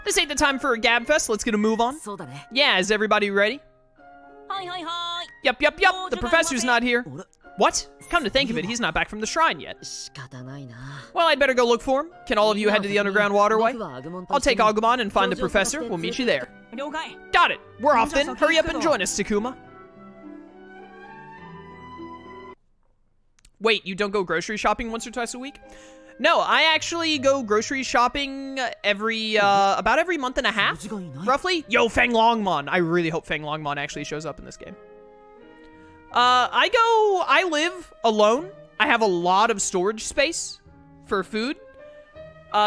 This ain't the time for a gab fest. Let's get a move on. Yeah, is everybody ready? Yep. The professor's not here. What? Come to think of it, he's not back from the shrine yet. Well, I'd better go look for him. Can all of you head to the underground waterway? I'll take Agumon and find the professor. We'll meet you there. Got it. We're off then. Hurry up and join us, Takuma. Wait, you don't go grocery shopping once or twice a week? No, I actually go grocery shopping about every month and a half, roughly. Yo, Feng Longmon. I really hope Feng Longmon actually shows up in this game. I live alone. I have a lot of storage space for food.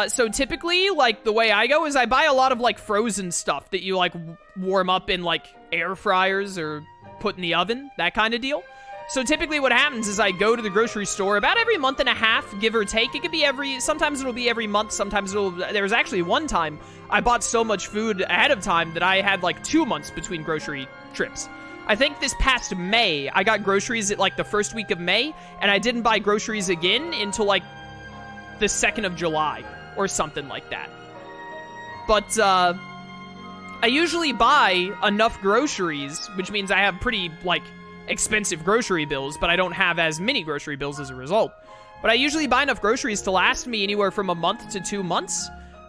So typically, like, the way I go is I buy a lot of, like, frozen stuff that you, like, warm up in, like, air fryers or put in the oven, that kind of deal. So typically what happens is I go to the grocery store about every month and a half, give or take. It could be sometimes it'll be every month, sometimes there was actually one time I bought so much food ahead of time that I had like 2 months between grocery trips. I think this past May, I got groceries at like the first week of May, and I didn't buy groceries again until like the 2nd of July or something like that. But, I usually buy enough groceries, which means I have pretty, like, expensive grocery bills, but I don't have as many grocery bills as a result. But I usually buy enough groceries to last me anywhere from a month to 2 months.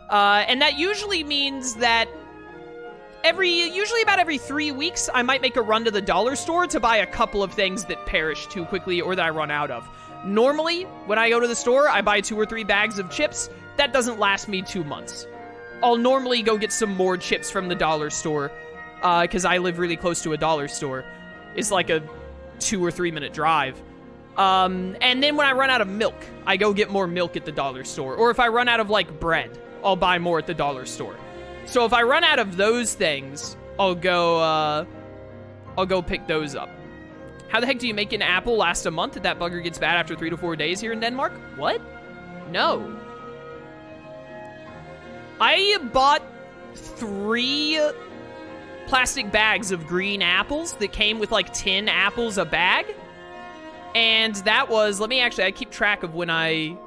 And that usually means that usually about every 3 weeks, I might make a run to the dollar store to buy a couple of things that perish too quickly or that I run out of. Normally, when I go to the store, I buy 2 or 3 bags of chips. That doesn't last me 2 months. I'll normally go get some more chips from the dollar store, because I live really close to a dollar store. It's like a 2 or 3 minute drive. And then when I run out of milk, I go get more milk at the dollar store. Or if I run out of, like, bread, I'll buy more at the dollar store. So if I run out of those things, I'll go pick those up. How the heck do you make an apple last a month if that bugger gets bad after 3 to 4 days here in Denmark? What? No. I bought 3 plastic bags of green apples that came with like 10 apples a bag. And that was, I keep track of when I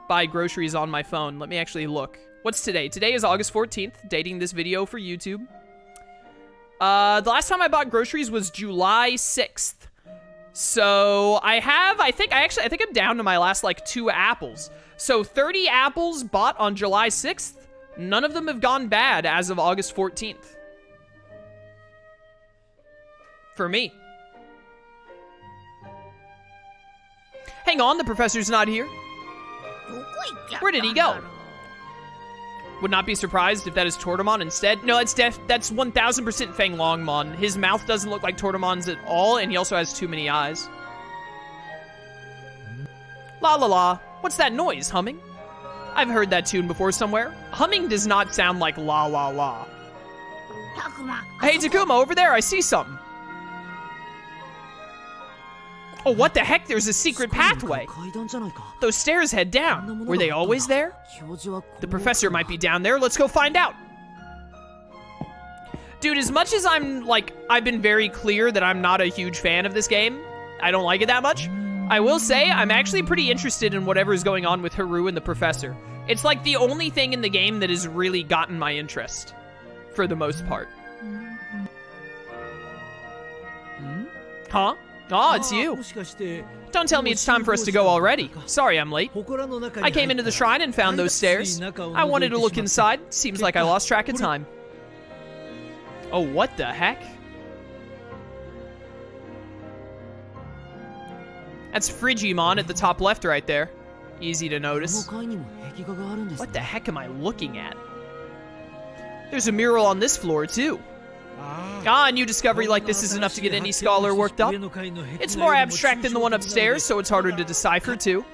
buy groceries on my phone. Let me actually look. What's today? Today is August 14th, dating this video for YouTube. The last time I bought groceries was July 6th. So I think I'm down to my last like 2 apples. So 30 apples bought on July 6th. None of them have gone bad as of August 14th. For me. Hang on, the professor's not here. Where did he go? Would not be surprised if that is Tortamon instead. No, that's 1000% Feng Longmon. His mouth doesn't look like Tortamon's at all, and he also has too many eyes. La la la. What's that noise, humming? I've heard that tune before somewhere. Humming does not sound like la la la. Hey, Takuma, over there, I see something. Oh, what the heck? There's a secret pathway. Those stairs head down. Were they always there? The professor might be down there. Let's go find out. Dude, as much as I've been very clear that I'm not a huge fan of this game, I don't like it that much, I will say I'm actually pretty interested in whatever is going on with Haru and the professor. It's like the only thing in the game that has really gotten my interest, for the most part. Huh? Oh, it's you. Don't tell me it's time for us to go already. Sorry I'm late. I came into the shrine and found those stairs. I wanted to look inside. Seems like I lost track of time. Oh, what the heck? That's Frigimon at the top left right there. Easy to notice. What the heck am I looking at? There's a mural on this floor, too. Ah, a new discovery like this is enough to get any scholar worked up. It's more abstract than the one upstairs, so it's harder to decipher, too.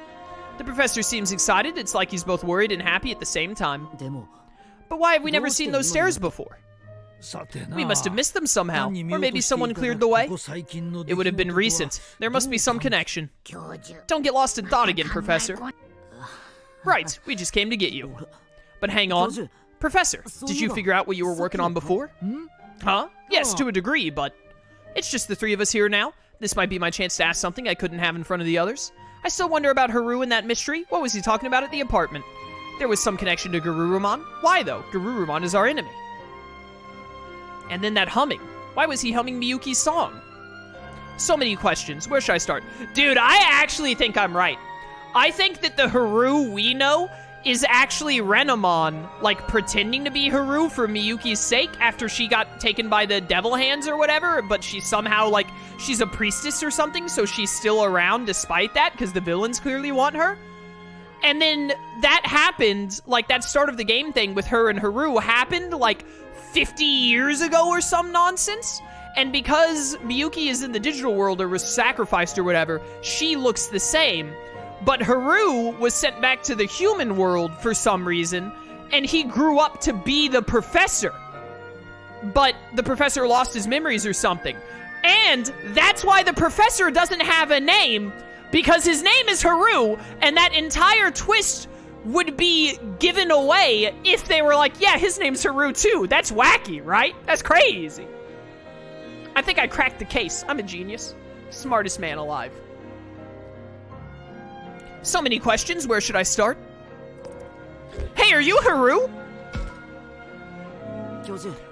The professor seems excited. It's like he's both worried and happy at the same time. But why have we never seen those stairs before? We must have missed them somehow, or maybe someone cleared the way. It would have been recent. There must be some connection. Don't get lost in thought again, Professor. Right, we just came to get you. But hang on. Professor, did you figure out what you were working on before? Huh? Yes, to a degree, but it's just the 3 of us here now. This might be my chance to ask something I couldn't have in front of the others. I still wonder about Haru and that mystery. What was he talking about at the apartment? There was some connection to Garurumon. Why, though? Garurumon is our enemy. And then that humming. Why was he humming Miyuki's song? So many questions. Where should I start? Dude, I actually think I'm right. I think that the Haru we know is actually Renamon, like, pretending to be Haru for Miyuki's sake after she got taken by the devil hands or whatever, but she's somehow, like, she's a priestess or something, so she's still around despite that, because the villains clearly want her. And then that happened, like, that start of the game thing with her and Haru happened, like, 50 years ago or some nonsense. And because Miyuki is in the digital world or was sacrificed or whatever, she looks the same. But Haru was sent back to the human world for some reason, and he grew up to be the professor. But the professor lost his memories or something. And that's why the professor doesn't have a name, because his name is Haru, and that entire twist would be given away if they were like, yeah, his name's Haru too. That's wacky, right? That's crazy. I think I cracked the case. I'm a genius. Smartest man alive. So many questions. Where should I start? Hey, are you Haru?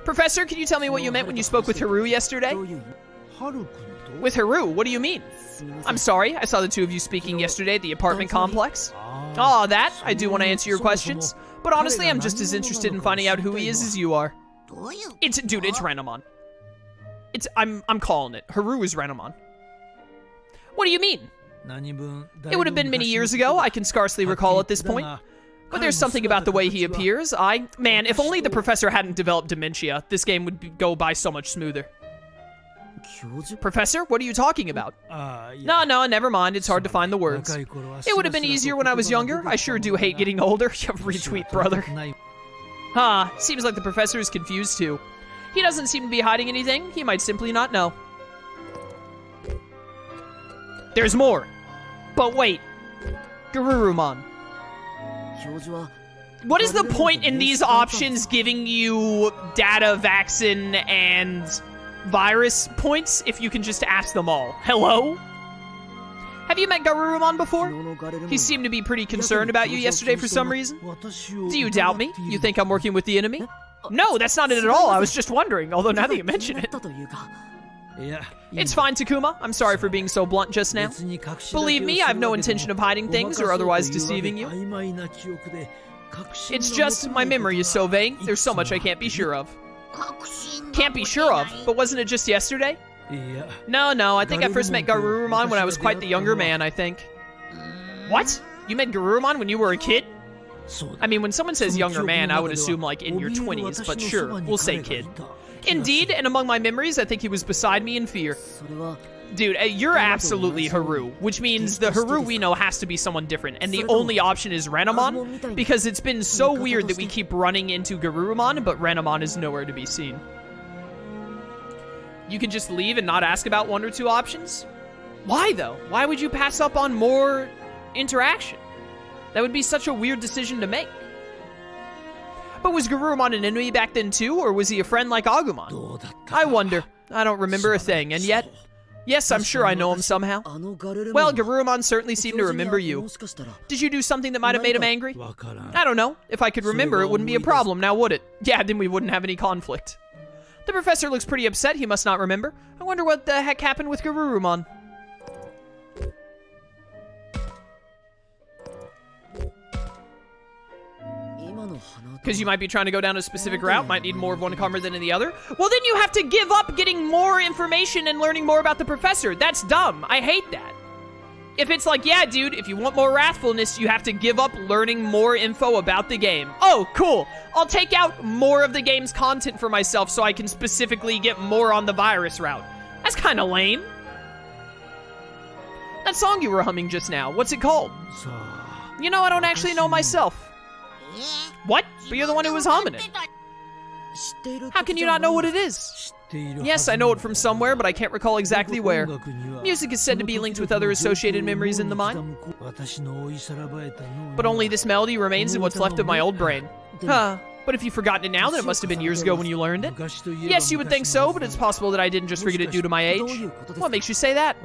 Professor, can you tell me what you meant when you spoke with Haru yesterday? With Haru? What do you mean? I'm sorry. I saw the two of you speaking yesterday at the apartment complex. Aw, that. I do want to answer your questions. But honestly, I'm just as interested in finding out who he is as you are. Dude, it's Renamon. I'm calling it. Haru is Renamon. What do you mean? It would have been many years ago. I can scarcely recall at this point. But there's something about the way he appears. Man, if only the professor hadn't developed dementia, this game would go by so much smoother. Professor, what are you talking about? No, never mind. It's hard to find the words. It would have been easier when I was younger. I sure do hate getting older. Retweet, brother. Huh, seems like the professor is confused too. He doesn't seem to be hiding anything. He might simply not know. There's more. But wait. Garurumon. What is the point in these options giving you data, vaccine, and virus points if you can just ask them all? Hello? Have you met Garurumon before? He seemed to be pretty concerned about you yesterday for some reason. Do you doubt me? You think I'm working with the enemy? No, that's not it at all. I was just wondering, although now that you mention it. It's fine, Takuma. I'm sorry for being so blunt just now. Believe me, I have no intention of hiding things or otherwise deceiving you. It's just my memory is so vague. There's so much I can't be sure of. Can't be sure of? But wasn't it just yesterday? No, I think I first met Garurumon when I was quite the younger man, I think. What? You met Garurumon when you were a kid? I mean, when someone says younger man, I would assume like in your 20s, but sure, we'll say kid. Indeed, and among my memories, I think he was beside me in fear. Dude, you're absolutely Haru, which means the Haru we know has to be someone different, and the only option is Renamon, because it's been so weird that we keep running into Garurumon, but Renamon is nowhere to be seen. You can just leave and not ask about one or two options? Why, though? Why would you pass up on more interaction? That would be such a weird decision to make. But was Garurumon an enemy back then too, or was he a friend like Agumon? I wonder. I don't remember a thing, and yet... Yes, I'm sure I know him somehow. Well, Garurumon certainly seemed to remember you. Did you do something that might have made him angry? I don't know. If I could remember, it wouldn't be a problem, now would it? Yeah, then we wouldn't have any conflict. The professor looks pretty upset he must not remember. I wonder what the heck happened with Garurumon. Because you might be trying to go down a specific route, might need more of one comer than the other. Well, then you have to give up getting more information and learning more about the professor. That's dumb. I hate that. If it's like, yeah, dude, if you want more wrathfulness, you have to give up learning more info about the game. Oh, cool. I'll take out more of the game's content for myself so I can specifically get more on the virus route. That's kind of lame. That song you were humming just now, what's it called? You know, I don't actually know myself. What? But you're the one who was humming it. How can you not know what it is? Yes, I know it from somewhere, but I can't recall exactly where. Music is said to be linked with other associated memories in the mind. But only this melody remains in what's left of my old brain. Huh. But if you've forgotten it now, then it must have been years ago when you learned it. Yes, you would think so, but it's possible that I didn't just forget it due to my age. What makes you say that?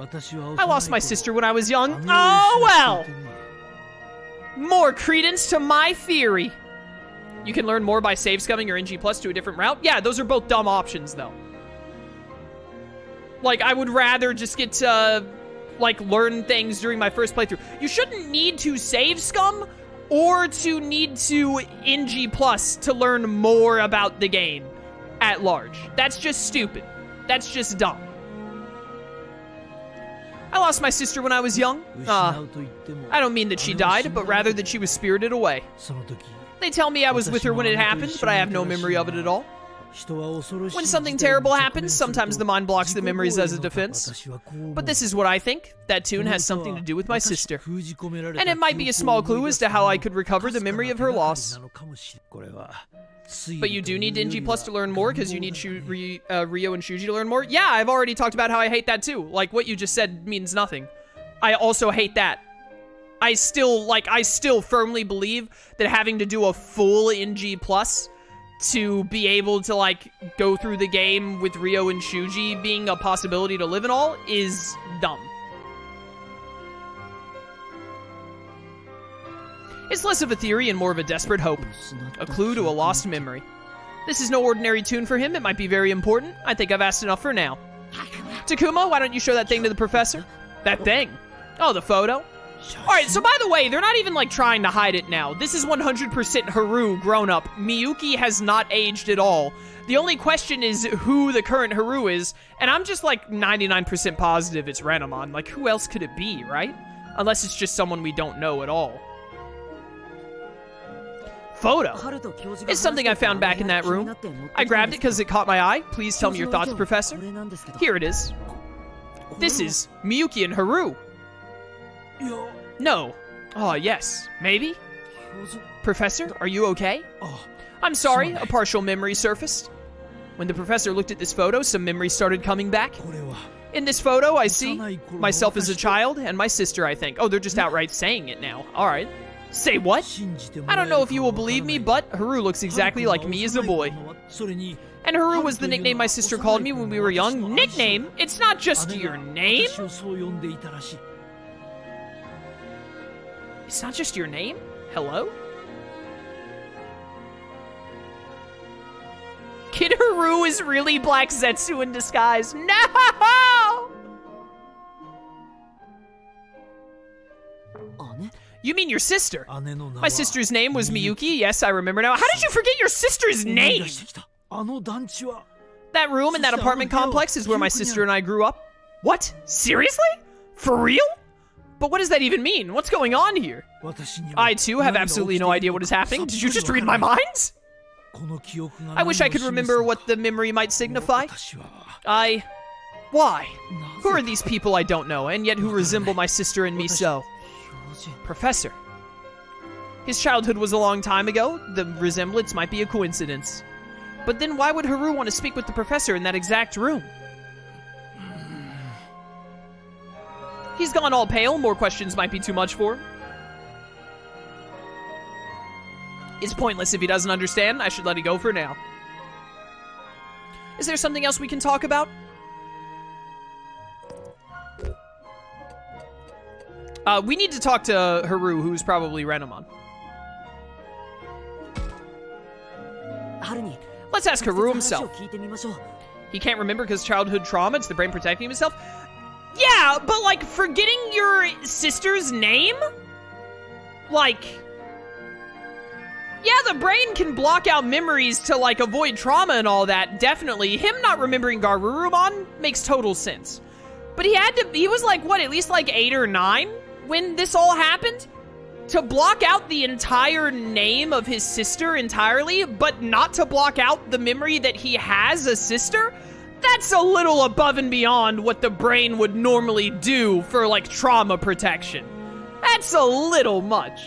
I lost my sister when I was young. Oh, well! More credence to my theory. You can learn more by save scumming or NG Plus to a different route. Yeah, those are both dumb options, though. Like, I would rather just get to, like, learn things during my first playthrough. You shouldn't need to save scum or to need to NG Plus to learn more about the game at large. That's just stupid. That's just dumb. I lost my sister when I was young. I don't mean that she died, but rather that she was spirited away. They tell me I was with her when it happened, but I have no memory of it at all. When something terrible happens, sometimes the mind blocks the memories as a defense. But this is what I think. That tune has something to do with my sister. And it might be a small clue as to how I could recover the memory of her loss. But you do need NG Plus to learn more because you need Ryo and Shuuji to learn more? Yeah, I've already talked about how I hate that too. Like, what you just said means nothing. I also hate that. I still firmly believe that having to do a full NG Plus to be able to, like, go through the game with Ryo and Shuuji being a possibility to live and all is dumb. It's less of a theory and more of a desperate hope. A clue to a lost memory. This is no ordinary tune for him. It might be very important. I think I've asked enough for now. Takuma, why don't you show that thing to the professor? That thing? Oh, the photo? Alright, so by the way, they're not even, like, trying to hide it now. This is 100% Haru grown up. Miyuki has not aged at all. The only question is who the current Haru is, and I'm just, like, 99% positive it's Renamon. Like, who else could it be, right? Unless it's just someone we don't know at all. Photo. It's something I found back in that room. I grabbed it because it caught my eye. Please tell me your thoughts, Professor. Here it is. This is Miyuki and Haru. No. Oh, yes. Maybe? Professor, are you okay? I'm sorry, a partial memory surfaced. When the professor looked at this photo, some memories started coming back. In this photo, I see myself as a child and my sister, I think. Oh, they're just outright saying it now. All right. Say what? I don't know if you will believe me, but Haru looks exactly like me as a boy. And Haru was the nickname my sister called me when we were young. Nickname? It's not just your name? It's not just your name? Hello? Kid Haru is really Black Zetsu in disguise. No! You mean your sister? My sister's name was Miyuki. Yes, I remember now. How did you forget your sister's name? That room in that apartment complex is where my sister and I grew up. What? Seriously? For real? But what does that even mean? What's going on here? I, too, have absolutely no idea what is happening. Did you just read my mind? I wish I could remember what the memory might signify. Why? Who are these people I don't know, and yet who resemble my sister and me so? Professor. His childhood was a long time ago. The resemblance might be a coincidence. But then why would Haru want to speak with the professor in that exact room? He's gone all pale. More questions might be too much for him. It's pointless if he doesn't understand. I should let it go for now. Is there something else we can talk about? We need to talk to Haru, who's probably Renamon. Let's ask Haru himself. He can't remember because childhood trauma. It's the brain protecting himself. Yeah, but, like, forgetting your sister's name? Like... Yeah, the brain can block out memories to, like, avoid trauma and all that, definitely. Him not remembering Garurumon makes total sense. But he was, like, what, at least, like, 8 or 9 when this all happened? To block out the entire name of his sister entirely, but not to block out the memory that he has a sister? That's a little above and beyond what the brain would normally do for, like, trauma protection. That's a little much.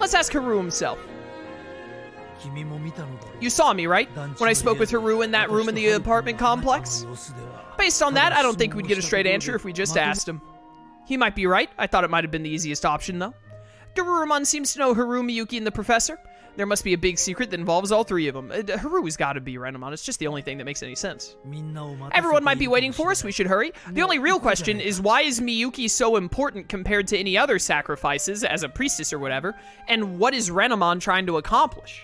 Let's ask Haru himself. You saw me, right? When I spoke with Haru in that room in the apartment complex? Based on that, I don't think we'd get a straight answer if we just asked him. He might be right. I thought it might have been the easiest option, though. Garurumon seems to know Haru, Miyuki, and the professor. There must be a big secret that involves all three of them. Haru's gotta be Renamon. It's just the only thing that makes any sense. Everyone might be waiting for us. We should hurry. The only real question is, why is Miyuki so important compared to any other sacrifices as a priestess or whatever? And what is Renamon trying to accomplish?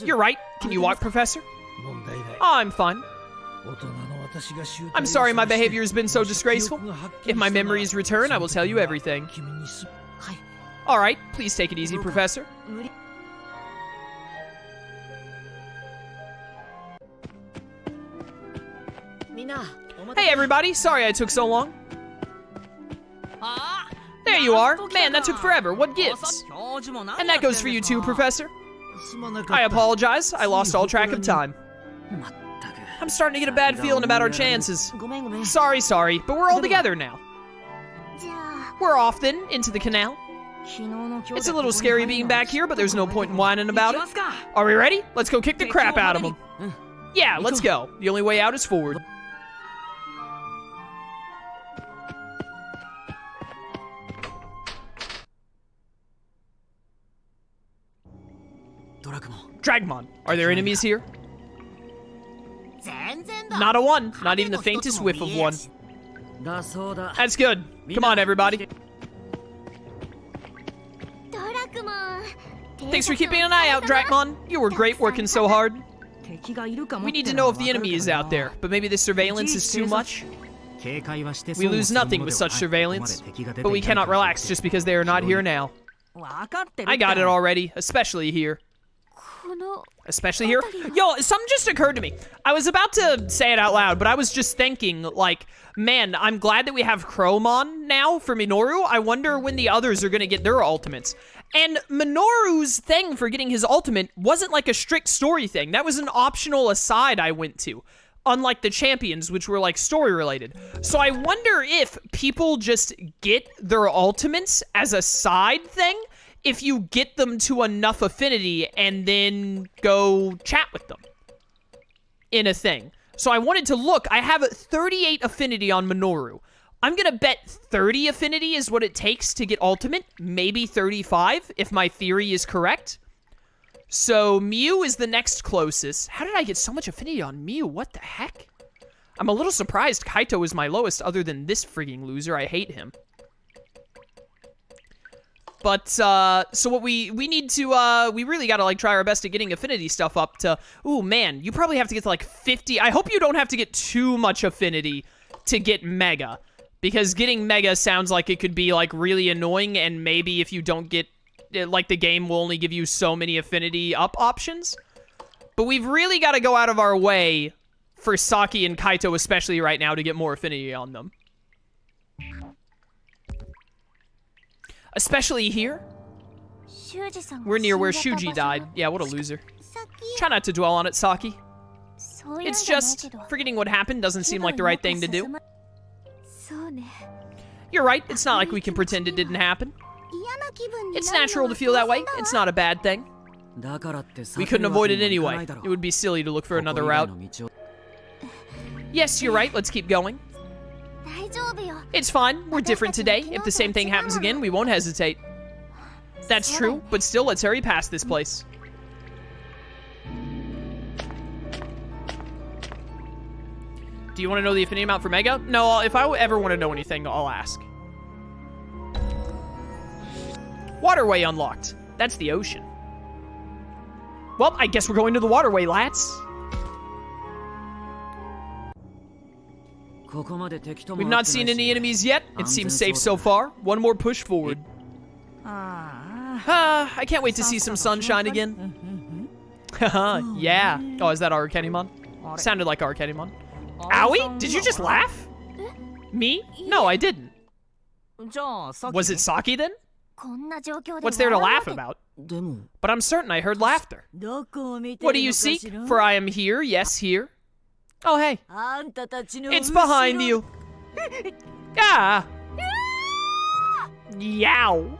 You're right. Can you walk, Professor? Oh, I'm fine. I'm sorry my behavior has been so disgraceful. If my memories return, I will tell you everything. Alright, please take it easy, Professor. Hey everybody, sorry I took so long. There you are. Man, that took forever. What gives? And that goes for you too, Professor. I apologize. I lost all track of time. I'm starting to get a bad feeling about our chances. Sorry, but we're all together now. We're off then, into the canal. It's a little scary being back here, but there's no point in whining about it. Are we ready? Let's go kick the crap out of them. Yeah, let's go. The only way out is forward. Dragmon, are there enemies here? Not a one. Not even the faintest whiff of one. That's good. Come on, everybody. Thanks for keeping an eye out, Dragmon. You were great working so hard. We need to know if the enemy is out there, but maybe this surveillance is too much. We lose nothing with such surveillance, but we cannot relax just because they are not here now. I got it already, especially here. Especially here? Yo, something just occurred to me. I was about to say it out loud, but I was just thinking, like, man, I'm glad that we have Koromon now for Minoru. I wonder when the others are gonna get their ultimates. And Minoru's thing for getting his ultimate wasn't like a strict story thing. That was an optional aside I went to. Unlike the champions, which were like story related. So I wonder if people just get their ultimates as a side thing if you get them to enough affinity and then go chat with them in a thing. So I wanted to look. I have 38 affinity on Minoru. I'm gonna bet 30 affinity is what it takes to get ultimate. Maybe 35, if my theory is correct. So Miu is the next closest. How did I get so much affinity on Miu? What the heck? I'm a little surprised Kaito is my lowest other than this frigging loser. I hate him. But, so what we need to, we really gotta, like, try our best at getting affinity stuff up to, ooh, man, you probably have to get to, like, 50. I hope you don't have to get too much affinity to get Mega, because getting Mega sounds like it could be, like, really annoying, and maybe if you don't get, like, the game will only give you so many affinity up options. But we've really gotta go out of our way for Saki and Kaito, especially right now, to get more affinity on them. Especially here. We're near where Shuuji died. Yeah, what a loser. Try not to dwell on it, Saki. It's just, forgetting what happened doesn't seem like the right thing to do. You're right, it's not like we can pretend it didn't happen. It's natural to feel that way. It's not a bad thing. We couldn't avoid it anyway. It would be silly to look for another route. Yes, you're right, let's keep going. It's fine, we're different today. If the same thing happens again, we won't hesitate. That's true, but still, let's hurry past this place. Do you want to know the affinity amount for Mega? No, if I ever want to know anything, I'll ask. Waterway unlocked. That's the ocean. Well, I guess we're going to the waterway, lads. We've not seen any enemies yet. It seems safe so far. One more push forward. I can't wait to see some sunshine again. Haha, yeah. Oh, is that Arcanimon? Sounded like Arcanimon. Aoi? Did you just laugh? Me? No, I didn't. Was it Saki then? What's there to laugh about? But I'm certain I heard laughter. What do you seek? For I am here, yes, here. Oh, hey. It's behind you. Ah. Yow.